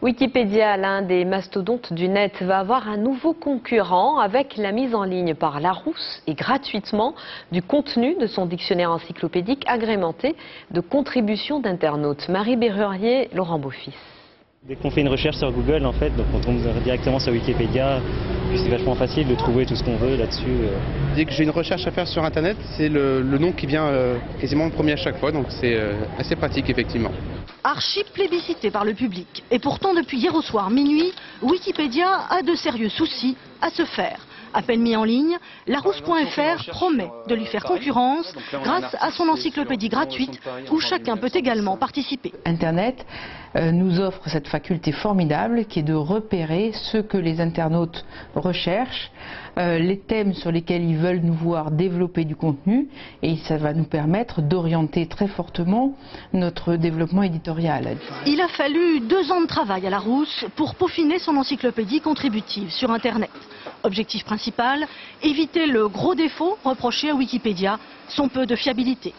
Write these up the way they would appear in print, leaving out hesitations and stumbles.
Wikipédia, l'un des mastodontes du net, va avoir un nouveau concurrent avec la mise en ligne par Larousse et gratuitement du contenu de son dictionnaire encyclopédique agrémenté de contributions d'internautes. Marie Bérurier, Laurent Beaufils. Dès qu'on fait une recherche sur Google, en fait, donc on tombe directement sur Wikipédia, puis c'est vachement facile de trouver tout ce qu'on veut là-dessus. Dès que j'ai une recherche à faire sur Internet, c'est le nom qui vient quasiment le premier à chaque fois, donc c'est assez pratique effectivement. Archi plébiscité par le public. Et pourtant, depuis hier au soir, minuit, Wikipédia a de sérieux soucis à se faire. À peine mis en ligne, Larousse.fr promet de lui faire concurrence grâce à son encyclopédie gratuite où chacun peut également participer. Internet nous offre cette faculté formidable qui est de repérer ce que les internautes recherchent, les thèmes sur lesquels ils veulent nous voir développer du contenu, et ça va nous permettre d'orienter très fortement notre développement éditorial. Il a fallu 2 ans de travail à Larousse pour peaufiner son encyclopédie contributive sur Internet. Objectif principal, éviter le gros défaut reproché à Wikipédia, son peu de fiabilité.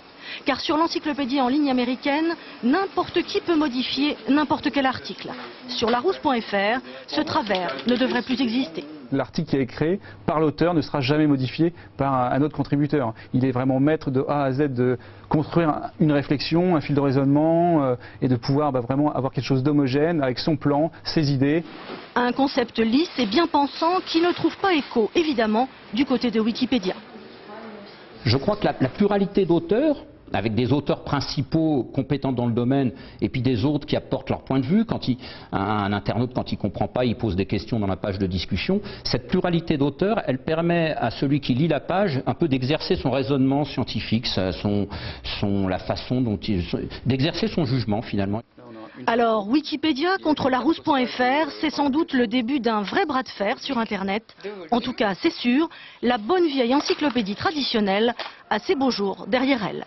Car sur l'encyclopédie en ligne américaine, n'importe qui peut modifier n'importe quel article. Sur Larousse.fr, ce travers ne devrait plus exister. L'article qui est créé par l'auteur ne sera jamais modifié par un autre contributeur. Il est vraiment maître de A à Z de construire une réflexion, un fil de raisonnement et de pouvoir vraiment avoir quelque chose d'homogène avec son plan, ses idées. Un concept lisse et bien pensant qui ne trouve pas écho, évidemment, du côté de Wikipédia. Je crois que la pluralité d'auteurs, avec des auteurs principaux compétents dans le domaine et puis des autres qui apportent leur point de vue, un internaute, quand il ne comprend pas, il pose des questions dans la page de discussion. Cette pluralité d'auteurs, elle permet à celui qui lit la page un peu d'exercer son raisonnement scientifique, la façon dont d'exercer son jugement finalement. Alors, Wikipédia contre Larousse.fr, c'est sans doute le début d'un vrai bras de fer sur Internet. En tout cas, c'est sûr, la bonne vieille encyclopédie traditionnelle a ses beaux jours derrière elle.